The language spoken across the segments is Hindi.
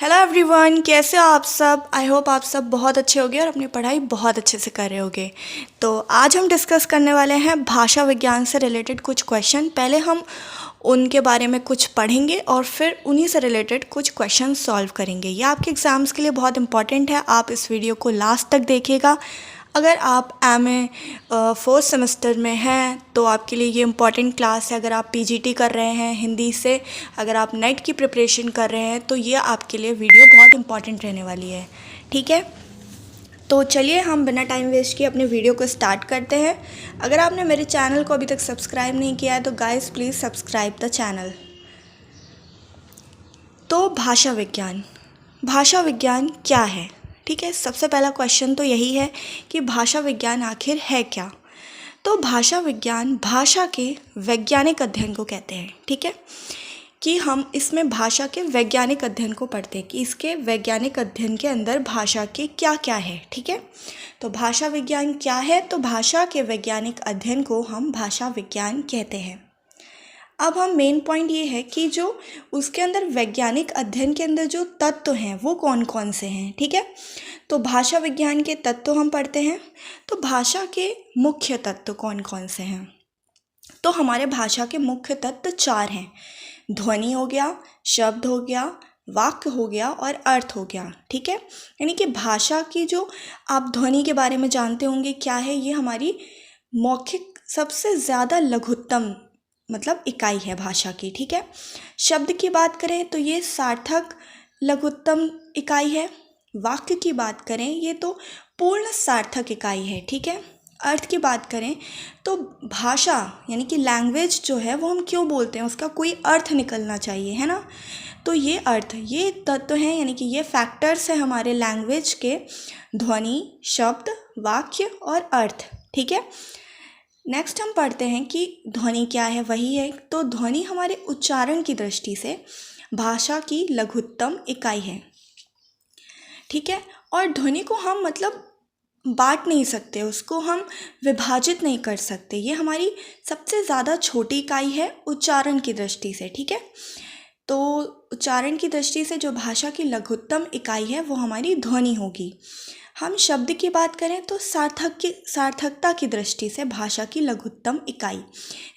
हेलो एवरीवन, कैसे हो आप सब। आई होप आप सब बहुत अच्छे होगे और अपनी पढ़ाई बहुत अच्छे से कर रहे होगे। तो आज हम डिस्कस करने वाले हैं भाषा विज्ञान से रिलेटेड कुछ क्वेश्चन। पहले हम उनके बारे में कुछ पढ़ेंगे और फिर उन्हीं से रिलेटेड कुछ क्वेश्चन सॉल्व करेंगे। ये आपके एग्ज़ाम्स के लिए बहुत इंपॉर्टेंट है, आप इस वीडियो को लास्ट तक देखिएगा। अगर आप एमए फोर्थ सेमेस्टर में हैं तो आपके लिए ये इम्पॉर्टेंट क्लास है। अगर आप पीजीटी कर रहे हैं हिंदी से, अगर आप नेट की प्रिपरेशन कर रहे हैं तो ये आपके लिए वीडियो बहुत इम्पॉर्टेंट रहने वाली है। ठीक है, तो चलिए हम बिना टाइम वेस्ट किए अपने वीडियो को स्टार्ट करते हैं। अगर आपने मेरे चैनल को अभी तक सब्सक्राइब नहीं किया है तो guys please subscribe the channel. तो भाषा विज्ञान क्या है। ठीक है, सबसे पहला क्वेश्चन तो यही है कि भाषा विज्ञान आखिर है क्या। तो भाषा विज्ञान भाषा के वैज्ञानिक अध्ययन को कहते हैं। ठीक है, कि हम इसमें भाषा के वैज्ञानिक अध्ययन को पढ़ते हैं कि इसके वैज्ञानिक अध्ययन के अंदर भाषा के क्या क्या है। ठीक है, तो भाषा विज्ञान क्या है, तो भाषा के वैज्ञानिक अध्ययन को हम भाषा विज्ञान कहते हैं। अब हम मेन पॉइंट ये है कि जो उसके अंदर वैज्ञानिक अध्ययन के अंदर जो तत्व हैं वो कौन कौन से हैं। ठीक है, तो भाषा विज्ञान के तत्व हम पढ़ते हैं। तो भाषा के मुख्य तत्व कौन कौन से हैं, तो हमारे भाषा के मुख्य तत्व 4 हैं। ध्वनि हो गया, शब्द हो गया, वाक्य हो गया और अर्थ हो गया। ठीक है, यानी कि भाषा की जो आप ध्वनि के बारे में जानते होंगे क्या है, ये हमारी मौखिक सबसे ज़्यादा लघुत्तम मतलब इकाई है भाषा की। ठीक है, शब्द की बात करें तो ये सार्थक लघुत्तम इकाई है। वाक्य की बात करें ये तो पूर्ण सार्थक इकाई है। ठीक है, अर्थ की बात करें तो भाषा यानी कि लैंग्वेज जो है वो हम क्यों बोलते हैं, उसका कोई अर्थ निकलना चाहिए, है ना। तो ये अर्थ, ये तत्व हैं, यानी कि ये फैक्टर्स हैं हमारे लैंग्वेज के, ध्वनि, शब्द, वाक्य और अर्थ। ठीक है, नेक्स्ट हम पढ़ते हैं कि ध्वनि क्या है। वही है, तो ध्वनि हमारे उच्चारण की दृष्टि से भाषा की लघुत्तम इकाई है। ठीक है, और ध्वनि को हम मतलब बांट नहीं सकते, उसको हम विभाजित नहीं कर सकते, ये हमारी सबसे ज़्यादा छोटी इकाई है उच्चारण की दृष्टि से। ठीक है, तो उच्चारण की दृष्टि से जो भाषा की लघुत्तम इकाई है वो हमारी ध्वनि होगी। हम शब्द की बात करें तो सार्थकता की दृष्टि से भाषा की लघुत्तम इकाई,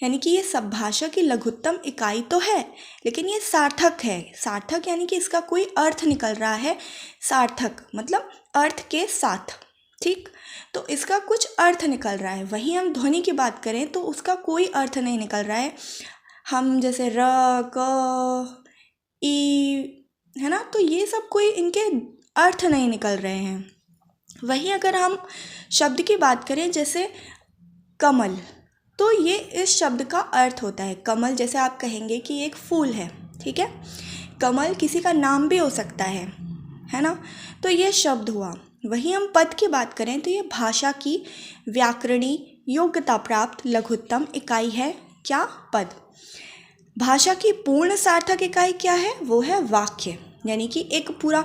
यानी कि ये सब भाषा की लघुत्तम इकाई तो है लेकिन ये सार्थक है। सार्थक यानी कि इसका कोई अर्थ निकल रहा है, सार्थक मतलब अर्थ के साथ। ठीक, तो इसका कुछ अर्थ निकल रहा है। वहीं हम ध्वनि की बात करें तो उसका कोई अर्थ नहीं निकल रहा है। हम जैसे र, क, ई, है ना, तो ये सब कोई इनके अर्थ नहीं निकल रहे हैं। वहीं अगर हम शब्द की बात करें जैसे कमल, तो ये इस शब्द का अर्थ होता है। कमल जैसे आप कहेंगे कि एक फूल है। ठीक है, कमल किसी का नाम भी हो सकता है ना, तो ये शब्द हुआ। वहीं हम पद की बात करें तो ये भाषा की व्याकरणी योग्यता प्राप्त लघुत्तम इकाई है। क्या, पद। भाषा की पूर्ण सार्थक इकाई क्या है, वो है वाक्य, यानी कि एक पूरा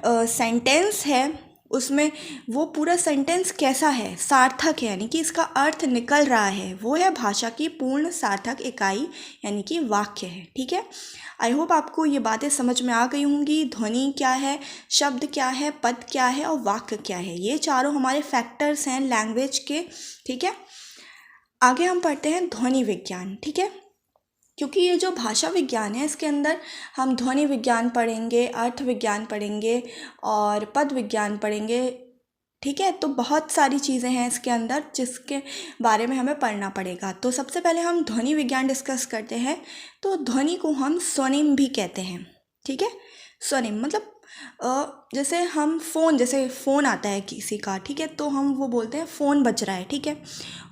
सेंटेंस है, उसमें वो पूरा सेंटेंस कैसा है, सार्थक है, यानी कि इसका अर्थ निकल रहा है, वो है भाषा की पूर्ण सार्थक इकाई, यानी कि वाक्य है। ठीक है, आई होप आपको ये बातें समझ में आ गई होंगी। ध्वनि क्या है, शब्द क्या है, पद क्या है और वाक्य क्या है, ये चारों हमारे फैक्टर्स हैं लैंग्वेज के। ठीक है, आगे हम पढ़ते हैं ध्वनि विज्ञान। ठीक है, क्योंकि ये जो भाषा विज्ञान है इसके अंदर हम ध्वनि विज्ञान पढ़ेंगे, अर्थ विज्ञान पढ़ेंगे और पद विज्ञान पढ़ेंगे। ठीक है, तो बहुत सारी चीज़ें हैं इसके अंदर जिसके बारे में हमें पढ़ना पड़ेगा। तो सबसे पहले हम ध्वनि विज्ञान डिस्कस करते हैं। तो ध्वनि को हम स्वनिम भी कहते हैं। ठीक है, स्वनिम मतलब जैसे हम जैसे फ़ोन आता है किसी का, ठीक है, तो हम वो बोलते हैं फ़ोन बज रहा है। ठीक है,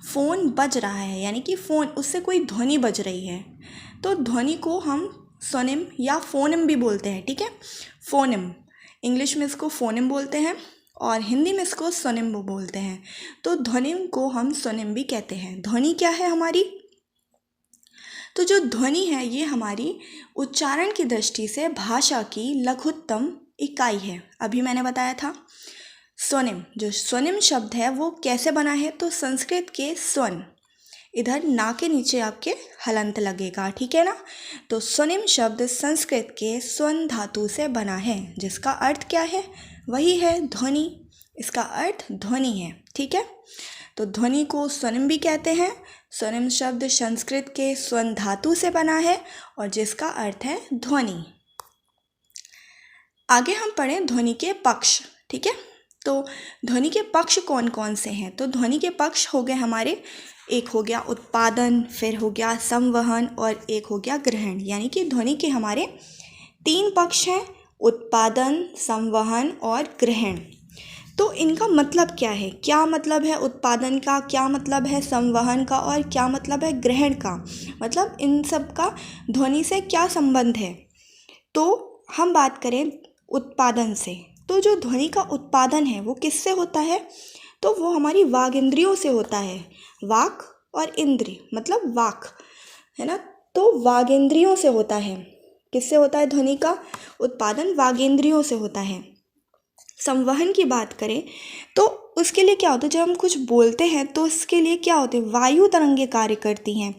फ़ोन बज रहा है यानी कि फ़ोन, उससे कोई ध्वनि बज रही है, तो ध्वनि को हम स्वनिम या फोनिम भी बोलते हैं। ठीक है, फोनिम, इंग्लिश में इसको फोनिम बोलते हैं और हिंदी में इसको स्वनिम बोलते हैं। तो ध्वनि को हम स्वनिम भी कहते हैं। ध्वनि क्या है हमारी, तो जो ध्वनि है ये हमारी उच्चारण की दृष्टि से भाषा की लघुत्तम इकाई है। अभी मैंने बताया था स्वनिम, जो स्वनिम शब्द है वो कैसे बना है, तो संस्कृत के स्वन इधर ना के नीचे आपके हलंत लगेगा, ठीक है ना। तो स्वनिम शब्द संस्कृत के स्वन धातु से बना है, जिसका अर्थ क्या है, वही है ध्वनि। इसका अर्थ ध्वनि है, ठीक है। तो ध्वनि को स्वनिम भी कहते हैं। स्वनिम शब्द संस्कृत के स्वन धातु से बना है और जिसका अर्थ है ध्वनि। आगे हम पढ़ें ध्वनि के पक्ष, ठीक है। तो ध्वनि के पक्ष कौन कौन से हैं, तो ध्वनि के पक्ष हो गए हमारे, एक हो गया उत्पादन, फिर हो गया संवहन और एक हो गया ग्रहण। यानी कि ध्वनि के हमारे 3 पक्ष हैं, उत्पादन, संवहन और ग्रहण। तो इनका मतलब क्या है, क्या मतलब है उत्पादन का, क्या मतलब है संवहन का और क्या मतलब है ग्रहण का, मतलब इन सब का ध्वनि से क्या संबंध है। तो हम बात करें उत्पादन से, तो जो ध्वनि का उत्पादन है वो किससे होता है, तो वो हमारी वाग इंद्रियों से होता है। वाक और इंद्री मतलब वाक, है ना। तो वाग इंद्रियों से होता है। किससे होता है ध्वनि का उत्पादन, वाग इंद्रियों से होता है। संवहन की बात करें तो उसके लिए क्या होता है, जब हम कुछ बोलते हैं तो उसके लिए क्या होते हैं, वायु तरंगे कार्य करती हैं।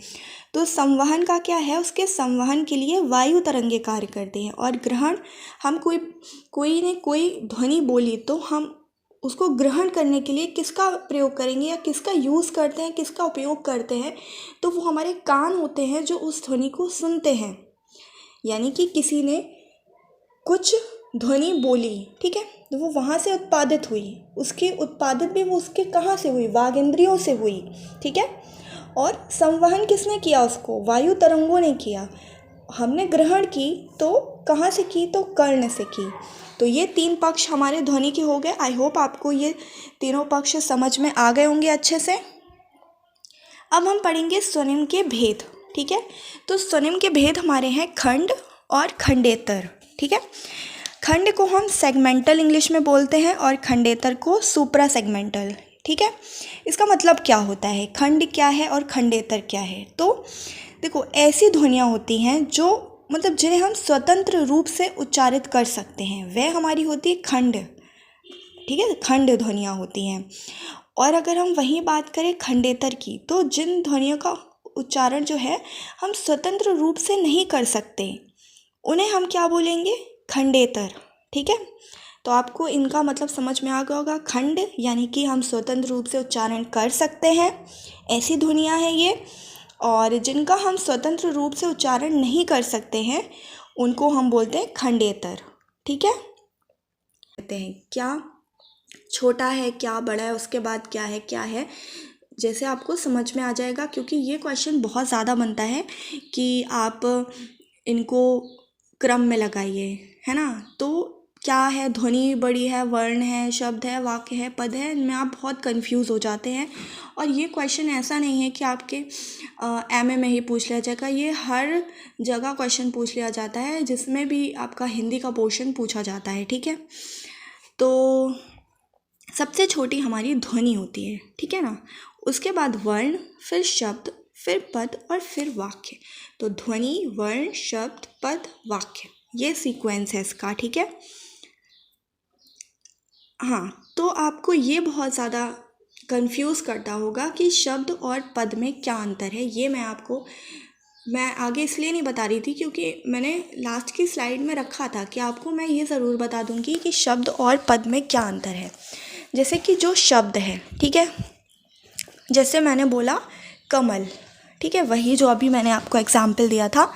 तो संवहन का क्या है, उसके संवहन के लिए वायु तरंगे कार्य करते हैं। और ग्रहण, हम कोई ने कोई ध्वनि बोली तो हम उसको ग्रहण करने के लिए किसका प्रयोग करेंगे या किसका यूज़ करते हैं, किसका उपयोग करते हैं, तो वो हमारे कान होते हैं जो उस ध्वनि को सुनते हैं। यानी कि किसी ने कुछ ध्वनि बोली, ठीक है, तो वो वहाँ से उत्पादित हुई, उसकी उत्पादित भी वो उसके कहाँ से हुई, वाग इंद्रियों से हुई, ठीक है। और संवहन किसने किया, उसको वायु तरंगों ने किया। हमने ग्रहण की तो कहाँ से की, तो कर्ण से की। तो ये 3 पक्ष हमारे ध्वनि के हो गए। आई होप आपको ये तीनों पक्ष समझ में आ गए होंगे अच्छे से। अब हम पढ़ेंगे स्वनिम के भेद, ठीक है। तो स्वनिम के भेद हमारे हैं खंड और खंडेतर, ठीक है। खंड को हम सेगमेंटल इंग्लिश में बोलते हैं और खंडेतर को सुप्रा सेगमेंटल, ठीक है। इसका मतलब क्या होता है, खंड क्या है और खंडेतर क्या है। तो देखो, ऐसी ध्वनियाँ होती हैं जो मतलब जिन्हें हम स्वतंत्र रूप से उच्चारित कर सकते हैं, वह हमारी होती है खंड, ठीक है, खंड ध्वनियाँ होती हैं। और अगर हम वहीं बात करें खंडेतर की, तो जिन ध्वनियों का उच्चारण जो है हम स्वतंत्र रूप से नहीं कर सकते, उन्हें हम क्या बोलेंगे, खंडेतर, ठीक है। तो आपको इनका मतलब समझ में आ गया होगा। खंड यानी कि हम स्वतंत्र रूप से उच्चारण कर सकते हैं, ऐसी ध्वनियाँ हैं ये। और जिनका हम स्वतंत्र रूप से उच्चारण नहीं कर सकते हैं उनको हम बोलते हैं खंडेतर, ठीक है। कहते हैं क्या छोटा है, क्या बड़ा है, उसके बाद क्या है, जैसे आपको समझ में आ जाएगा, क्योंकि ये क्वेश्चन बहुत ज़्यादा बनता है कि आप इनको क्रम में लगाइए, है ना। तो क्या है, ध्वनि बड़ी है, वर्ण है, शब्द है, वाक्य है, पद है, इनमें आप बहुत कंफ्यूज हो जाते हैं। और ये क्वेश्चन ऐसा नहीं है कि आपके एमए में ही पूछ लिया जाएगा, ये हर जगह क्वेश्चन पूछ लिया जाता है, जिसमें भी आपका हिंदी का पोर्शन पूछा जाता है, ठीक है। तो सबसे छोटी हमारी ध्वनि होती है, ठीक है ना। उसके बाद वर्ण, फिर शब्द, फिर पद और फिर वाक्य। तो ध्वनि, वर्ण, शब्द, पद, वाक्य, ये सीक्वेंस है इसका, ठीक है। हाँ, तो आपको ये बहुत ज़्यादा कंफ्यूज करता होगा कि शब्द और पद में क्या अंतर है। ये मैं आगे इसलिए नहीं बता रही थी क्योंकि मैंने लास्ट की स्लाइड में रखा था कि आपको मैं ये ज़रूर बता दूंगी कि शब्द और पद में क्या अंतर है। जैसे कि जो शब्द है, ठीक है, जैसे मैंने बोला कमल, ठीक है, वही जो अभी मैंने आपको एग्जाम्पल दिया था।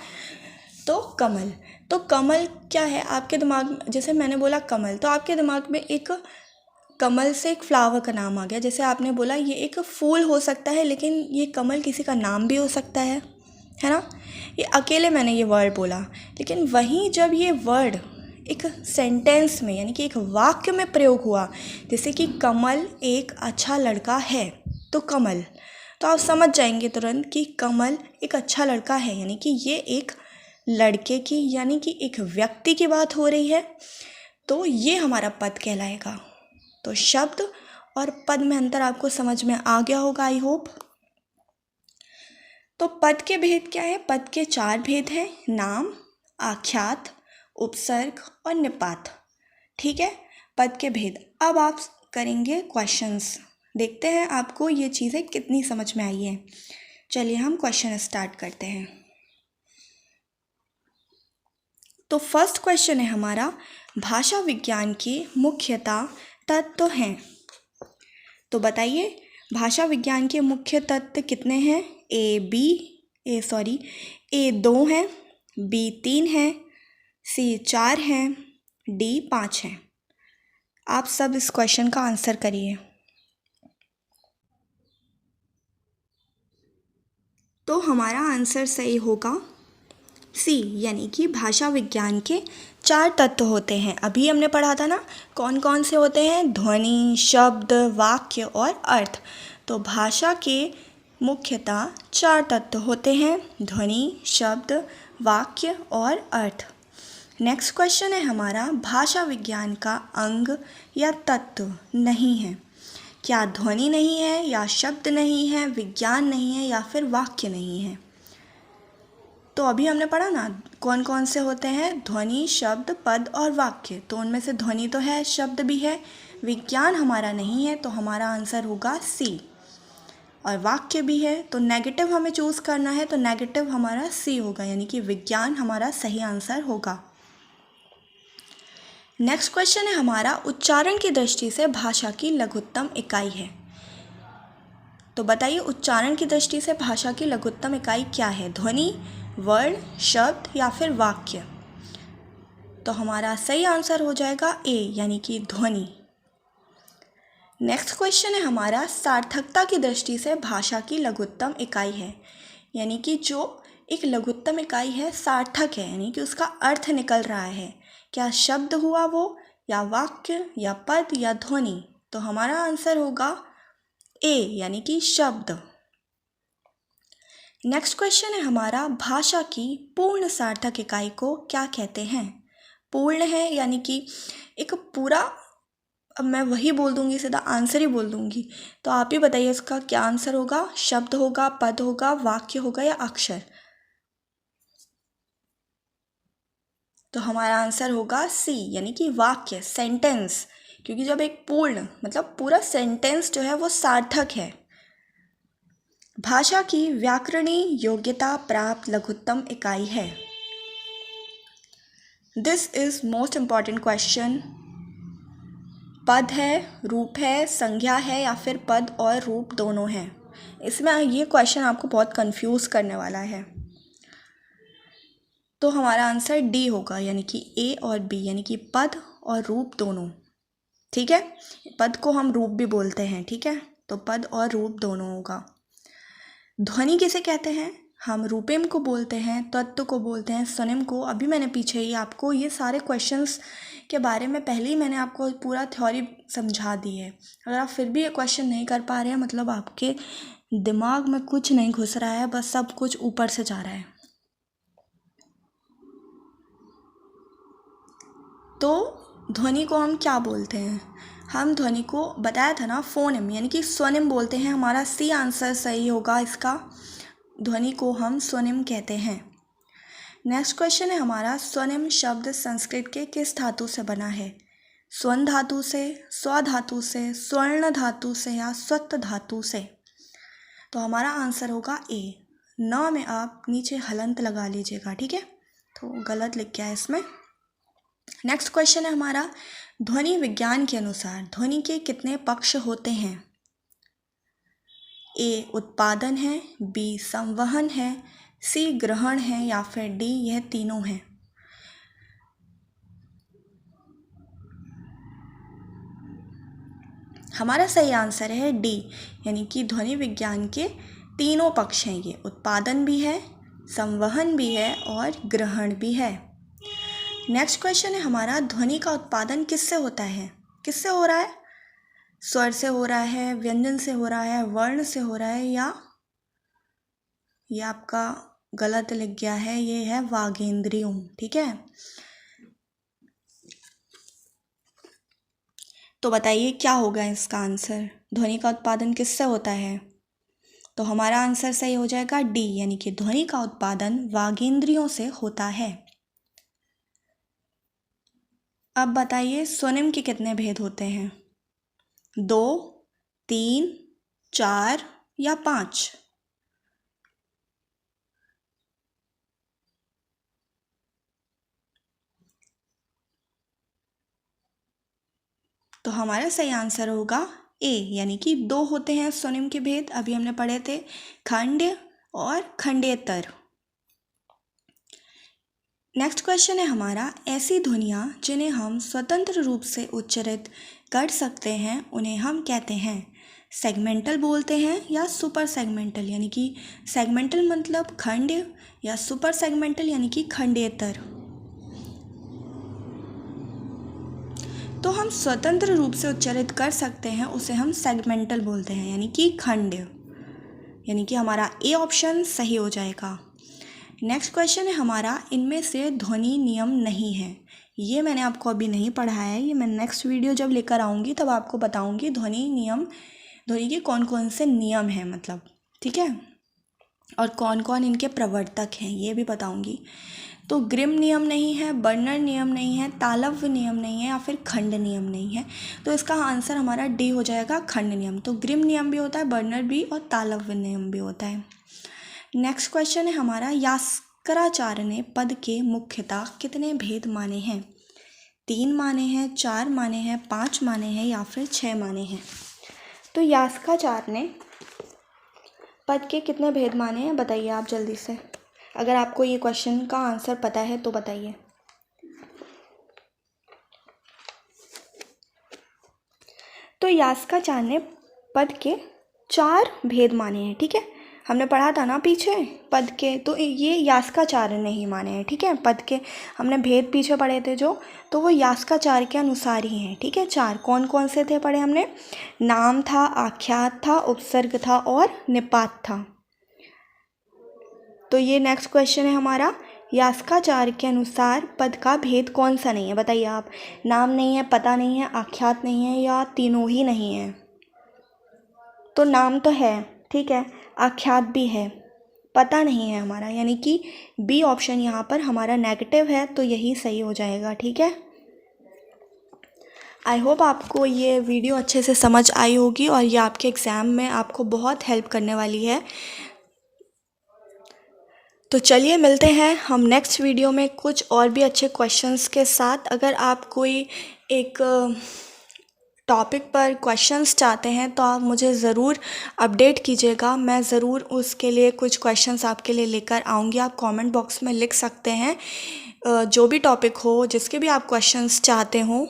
तो कमल क्या है आपके दिमाग में, जैसे मैंने बोला कमल, तो आपके दिमाग में एक कमल से एक फ्लावर का नाम आ गया। जैसे आपने बोला ये एक फूल हो सकता है, लेकिन ये कमल किसी का नाम भी हो सकता है ना। ये अकेले मैंने ये वर्ड बोला, लेकिन वहीं जब ये वर्ड एक सेंटेंस में यानी कि एक वाक्य में प्रयोग हुआ, जैसे कि कमल एक अच्छा लड़का है, तो कमल, तो आप समझ जाएंगे तुरंत कि कमल एक अच्छा लड़का है, यानी कि ये एक लड़के की यानी कि एक व्यक्ति की बात हो रही है। तो ये हमारा पद कहलाएगा। तो शब्द और पद में अंतर आपको समझ में आ गया होगा, आई होप। तो पद के भेद क्या है, पद के 4 भेद हैं, नाम, आख्यात, उपसर्ग और निपात, ठीक है, पद के भेद। अब आप करेंगे क्वेश्चंस, देखते हैं आपको ये चीज़ें कितनी समझ में आई है। चलिए हम क्वेश्चन स्टार्ट करते हैं। तो फर्स्ट क्वेश्चन है हमारा, भाषा विज्ञान के मुख्यतः तत्व हैं। तो बताइए भाषा विज्ञान के मुख्य तत्व कितने हैं? ए 2 हैं, बी 3 हैं, सी 4 हैं, डी 5 हैं। आप सब इस क्वेश्चन का आंसर करिए। तो हमारा आंसर सही होगा सी, यानी कि भाषा विज्ञान के 4 तत्व होते हैं। अभी हमने पढ़ा था ना कौन कौन से होते हैं? ध्वनि, शब्द, वाक्य और अर्थ। तो भाषा के मुख्यतः 4 तत्व होते हैं, ध्वनि, शब्द, वाक्य और अर्थ। नेक्स्ट क्वेश्चन है हमारा, भाषा विज्ञान का अंग या तत्व नहीं है। क्या ध्वनि नहीं है, या शब्द नहीं है, विज्ञान नहीं है, या फिर वाक्य नहीं है? तो अभी हमने पढ़ा ना कौन कौन से होते हैं? ध्वनि, शब्द, पद और वाक्य। तो उनमें से ध्वनि तो है, शब्द भी है, विज्ञान हमारा नहीं है, तो हमारा आंसर होगा सी। और वाक्य भी है, तो नेगेटिव हमें चूज़ करना है, तो नेगेटिव हमारा सी होगा, यानी कि विज्ञान हमारा सही आंसर होगा। नेक्स्ट क्वेश्चन है हमारा, उच्चारण की दृष्टि से भाषा की लघुत्तम इकाई है। तो बताइए उच्चारण की दृष्टि से भाषा की लघुत्तम इकाई क्या है? ध्वनि, वर्ण, शब्द या फिर वाक्य? तो हमारा सही आंसर हो जाएगा ए, यानी कि ध्वनि। नेक्स्ट क्वेश्चन है हमारा, सार्थकता की दृष्टि से भाषा की लघुत्तम इकाई है। यानी कि जो एक लघुत्तम इकाई है सार्थक है, यानी कि उसका अर्थ निकल रहा है। क्या शब्द हुआ वो, या वाक्य, या पद, या ध्वनि? तो हमारा आंसर होगा ए, यानी कि शब्द। नेक्स्ट क्वेश्चन है हमारा, भाषा की पूर्ण सार्थक इकाई को क्या कहते हैं? पूर्ण है यानी कि एक पूरा, अब मैं वही बोल दूंगी, सीधा आंसर ही बोल दूंगी, तो आप ही बताइए इसका क्या आंसर होगा? शब्द होगा, पद होगा, वाक्य होगा, या अक्षर? तो हमारा आंसर होगा सी, यानी कि वाक्य, सेंटेंस। क्योंकि जब एक पूर्ण मतलब पूरा सेंटेंस जो है वो सार्थक है। भाषा की व्याकरणीय योग्यता प्राप्त लघुत्तम इकाई है। This is most important question. पद है, रूप है, संज्ञा है, या फिर पद और रूप दोनों हैं? इसमें ये क्वेश्चन आपको बहुत कंफ्यूज करने वाला है। तो हमारा आंसर डी होगा, यानी कि ए और बी, यानी कि पद और रूप दोनों। ठीक है, पद को हम रूप भी बोलते हैं, ठीक है, तो पद और रूप दोनों होगा। ध्वनि किसे कहते हैं? हम रूपेम को बोलते हैं, तत्व को बोलते हैं, स्वनिम को। अभी मैंने पीछे ही आपको ये सारे क्वेश्चंस के बारे में पहले ही मैंने आपको पूरा थ्योरी समझा दी है। अगर आप फिर भी ये क्वेश्चन नहीं कर पा रहे हैं, मतलब आपके दिमाग में कुछ नहीं घुस रहा है, बस सब कुछ ऊपर से जा रहा है। तो ध्वनि को हम क्या बोलते हैं? हम ध्वनि को बताया था ना फोनेम, यानी कि स्वनिम बोलते हैं। हमारा सी आंसर सही होगा इसका। ध्वनि को हम स्वनिम कहते हैं। नेक्स्ट क्वेश्चन है हमारा, स्वनिम शब्द संस्कृत के किस धातु से बना है? स्वन धातु से, स्व धातु से, स्वर्ण धातु से, या स्वत धातु से? तो हमारा आंसर होगा ए। न में आप नीचे हलंत लगा लीजिएगा, ठीक है, तो गलत लिख गया है इसमें। नेक्स्ट क्वेश्चन है हमारा, ध्वनि विज्ञान के अनुसार ध्वनि के कितने पक्ष होते हैं? ए उत्पादन है, बी संवहन है, सी ग्रहण है, या फिर डी यह तीनों हैं? हमारा सही आंसर है डी, यानी कि ध्वनि विज्ञान के तीनों पक्ष हैं। ये उत्पादन भी है, संवहन भी है और ग्रहण भी है। नेक्स्ट क्वेश्चन है हमारा, ध्वनि का उत्पादन किससे होता है? किससे हो रहा है? स्वर से हो रहा है, व्यंजन से हो रहा है, वर्ण से हो रहा है, या ये आपका गलत लिख गया है, ये है वागेंद्रियों, ठीक है। तो बताइए क्या होगा इसका आंसर? ध्वनि का उत्पादन किससे होता है? तो हमारा आंसर सही हो जाएगा डी, यानी कि ध्वनि का उत्पादन वागेंद्रियों से होता है। अब बताइए स्वनिम के कितने भेद होते हैं? 2, 3, 4 या 5? तो हमारा सही आंसर होगा ए, यानी कि 2 होते हैं स्वनिम के भेद, अभी हमने पढ़े थे, खंड्य और खंडेतर। नेक्स्ट क्वेश्चन है हमारा, ऐसी ध्वनियाँ जिन्हें हम स्वतंत्र रूप से उच्चारित कर सकते हैं उन्हें हम कहते हैं सेगमेंटल बोलते हैं या सुपर सेगमेंटल, यानी कि सेगमेंटल मतलब खंड्य या सुपर सेगमेंटल यानी कि खंडेतर। तो हम स्वतंत्र रूप से उच्चारित कर सकते हैं उसे हम सेगमेंटल बोलते हैं, यानी कि खंड्य, यानी कि हमारा ए ऑप्शन सही हो जाएगा। नेक्स्ट क्वेश्चन है हमारा, इनमें से ध्वनि नियम नहीं है। ये मैंने आपको अभी नहीं पढ़ाया है, ये मैं नेक्स्ट वीडियो जब लेकर आऊँगी तब आपको बताऊँगी ध्वनि नियम, ध्वनि के कौन कौन से नियम हैं मतलब, ठीक है, और कौन कौन इनके प्रवर्तक हैं ये भी बताऊँगी। तो ग्रिम नियम नहीं है, बर्नर नियम नहीं है, तालव्य नियम नहीं है या फिर खंड नियम नहीं है। तो इसका आंसर हमारा डी हो जाएगा, खंड नियम। तो ग्रिम नियम भी होता है, बर्नर भी और तालव्य नियम भी होता है। नेक्स्ट क्वेश्चन है हमारा, यास्कराचार्य ने पद के मुख्यतः कितने भेद माने हैं? 3 माने हैं, 4 माने हैं, 5 माने हैं या फिर 6 माने हैं? तो यास्काचार्य ने पद के कितने भेद माने हैं बताइए आप जल्दी से। अगर आपको ये क्वेश्चन का आंसर पता है तो बताइए। तो यास्काचार्य ने पद के 4 भेद माने हैं, ठीक है, हमने पढ़ा था ना पीछे पद के, तो ये यास्काचार्य ने ही माने हैं, ठीक है। पद के हमने भेद पीछे पढ़े थे जो, तो वो यास्काचार्य के अनुसार ही हैं, ठीक है। 4 कौन कौन से थे पढ़े हमने? नाम था, आख्यात था, उपसर्ग था और निपात था। तो ये नेक्स्ट क्वेश्चन है हमारा, यास्काचार्य के अनुसार पद का भेद कौन सा नहीं है बताइए आप। नाम नहीं है, पता नहीं है, आख्यात नहीं है या तीनों ही नहीं है? तो नाम तो है, ठीक है, आख्यात भी है, पता नहीं है हमारा, यानी कि बी ऑप्शन यहाँ पर हमारा नेगेटिव है, तो यही सही हो जाएगा, ठीक है। आई होप आपको ये वीडियो अच्छे से समझ आई होगी और ये आपके एग्ज़ाम में आपको बहुत हेल्प करने वाली है। तो चलिए मिलते हैं हम नेक्स्ट वीडियो में कुछ और भी अच्छे क्वेश्चंस के साथ। अगर आप कोई एक टॉपिक पर क्वेश्चंस चाहते हैं तो आप मुझे ज़रूर अपडेट कीजिएगा, मैं ज़रूर उसके लिए कुछ क्वेश्चंस आपके लिए लेकर आऊँगी। आप कमेंट बॉक्स में लिख सकते हैं जो भी टॉपिक हो, जिसके भी आप क्वेश्चंस चाहते हो।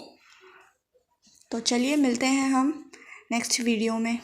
तो चलिए मिलते हैं हम नेक्स्ट वीडियो में।